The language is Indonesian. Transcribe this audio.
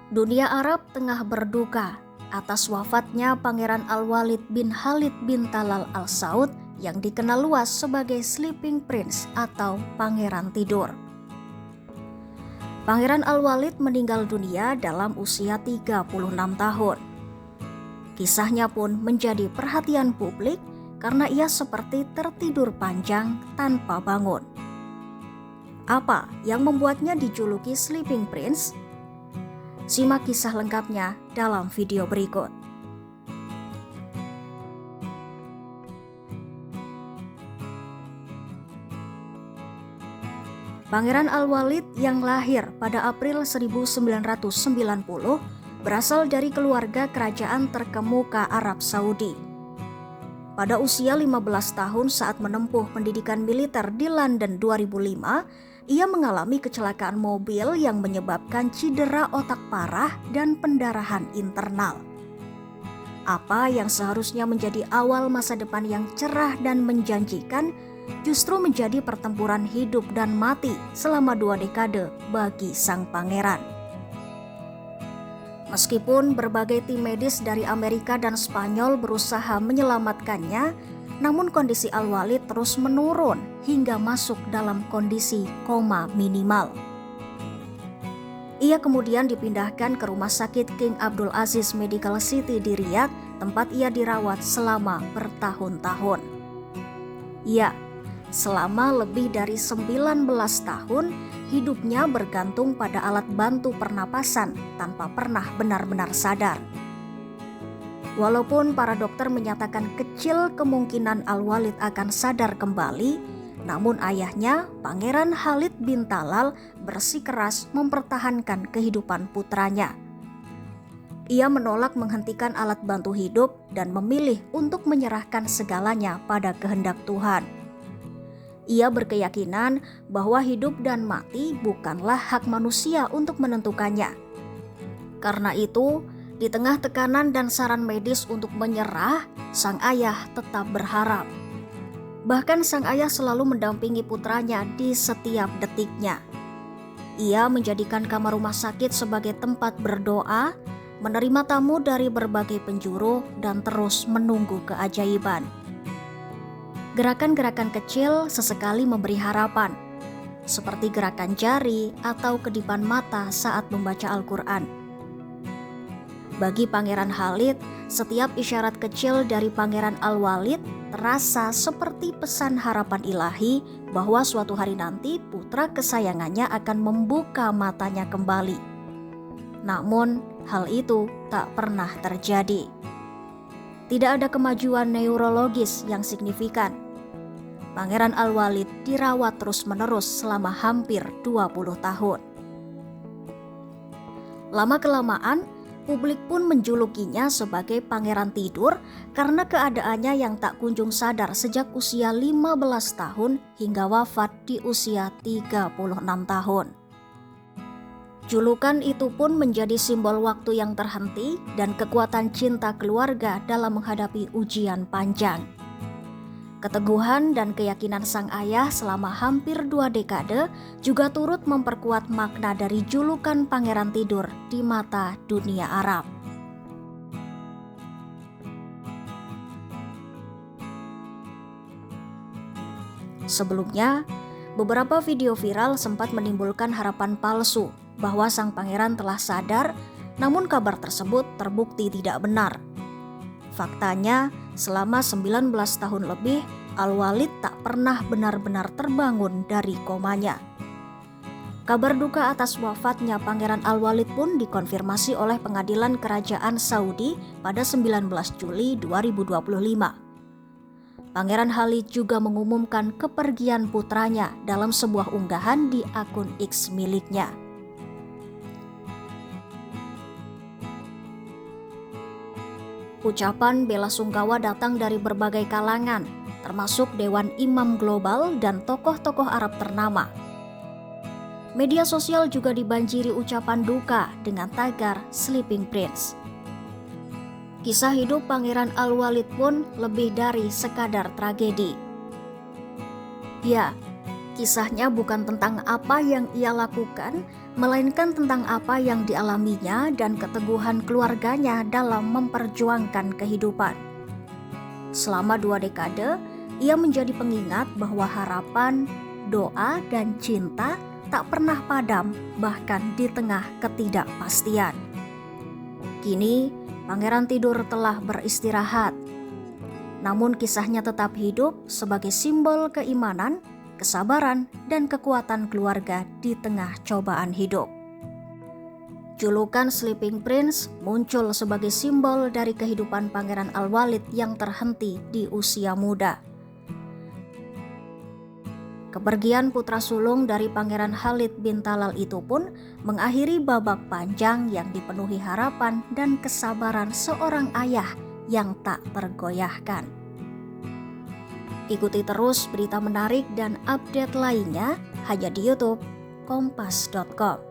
Dunia Arab tengah berduka atas wafatnya Pangeran Al-Walid bin Khalid bin Talal Al Saud yang dikenal luas sebagai Sleeping Prince atau Pangeran Tidur. Pangeran Al-Walid meninggal dunia dalam usia 36 tahun. Kisahnya pun menjadi perhatian publik karena ia seperti tertidur panjang tanpa bangun. Apa yang membuatnya dijuluki Sleeping Prince? Simak kisah lengkapnya dalam video berikut. Pangeran Al-Walid yang lahir pada April 1990 berasal dari keluarga kerajaan terkemuka Arab Saudi. Pada usia 15 tahun saat menempuh pendidikan militer di London 2005, ia mengalami kecelakaan mobil yang menyebabkan cedera otak parah dan pendarahan internal. Apa yang seharusnya menjadi awal masa depan yang cerah dan menjanjikan justru menjadi pertempuran hidup dan mati selama 2 dekade bagi sang pangeran. Meskipun berbagai tim medis dari Amerika dan Spanyol berusaha menyelamatkannya, namun kondisi Al-Walid terus menurun hingga masuk dalam kondisi koma minimal. Ia kemudian dipindahkan ke Rumah Sakit King Abdul Aziz Medical City di Riyadh, tempat ia dirawat selama bertahun-tahun. Ya, selama lebih dari 19 tahun, hidupnya bergantung pada alat bantu pernapasan tanpa pernah benar-benar sadar. Walaupun para dokter menyatakan kecil kemungkinan Al-Walid akan sadar kembali, namun ayahnya, Pangeran Khalid bin Talal, bersikeras mempertahankan kehidupan putranya. Ia menolak menghentikan alat bantu hidup dan memilih untuk menyerahkan segalanya pada kehendak Tuhan. Ia berkeyakinan bahwa hidup dan mati bukanlah hak manusia untuk menentukannya. Karena itu, di tengah tekanan dan saran medis untuk menyerah, sang ayah tetap berharap. Bahkan sang ayah selalu mendampingi putranya di setiap detiknya. Ia menjadikan kamar rumah sakit sebagai tempat berdoa, menerima tamu dari berbagai penjuru, dan terus menunggu keajaiban. Gerakan-gerakan kecil sesekali memberi harapan, seperti gerakan jari atau kedipan mata saat membaca Al-Quran. Bagi Pangeran Khalid, setiap isyarat kecil dari Pangeran Al-Walid terasa seperti pesan harapan ilahi bahwa suatu hari nanti putra kesayangannya akan membuka matanya kembali. Namun, hal itu tak pernah terjadi. Tidak ada kemajuan neurologis yang signifikan. Pangeran Al-Walid dirawat terus-menerus selama hampir 20 tahun. Lama-kelamaan, publik pun menjulukinya sebagai Pangeran Tidur karena keadaannya yang tak kunjung sadar sejak usia 15 tahun hingga wafat di usia 36 tahun. Julukan itu pun menjadi simbol waktu yang terhenti dan kekuatan cinta keluarga dalam menghadapi ujian panjang. Keteguhan dan keyakinan sang ayah selama hampir 2 dekade juga turut memperkuat makna dari julukan Pangeran Tidur di mata dunia Arab. Sebelumnya, beberapa video viral sempat menimbulkan harapan palsu bahwa sang pangeran telah sadar, namun kabar tersebut terbukti tidak benar. Faktanya, selama 19 tahun lebih, Al-Walid tak pernah benar-benar terbangun dari komanya. Kabar duka atas wafatnya Pangeran Al-Walid pun dikonfirmasi oleh Pengadilan Kerajaan Saudi pada 19 Juli 2025. Pangeran Khalid juga mengumumkan kepergian putranya dalam sebuah unggahan di akun X miliknya. Ucapan bela sungkawa datang dari berbagai kalangan, termasuk Dewan Imam Global dan tokoh-tokoh Arab ternama. Media sosial juga dibanjiri ucapan duka dengan tagar Sleeping Prince. Kisah hidup Pangeran Al-Walid pun lebih dari sekadar tragedi. Ya, kisahnya bukan tentang apa yang ia lakukan, melainkan tentang apa yang dialaminya dan keteguhan keluarganya dalam memperjuangkan kehidupan. Selama 2 dekade, ia menjadi pengingat bahwa harapan, doa, dan cinta tak pernah padam bahkan di tengah ketidakpastian. Kini, Pangeran tidur telah beristirahat. Namun kisahnya tetap hidup sebagai simbol keimanan, kesabaran, dan kekuatan keluarga di tengah cobaan hidup. Julukan Sleeping Prince muncul sebagai simbol dari kehidupan Pangeran Al-Walid yang terhenti di usia muda. Kepergian putra sulung dari Pangeran Khalid bin Talal itu pun mengakhiri babak panjang yang dipenuhi harapan dan kesabaran seorang ayah yang tak tergoyahkan. Ikuti terus berita menarik dan update lainnya hanya di YouTube kompas.com.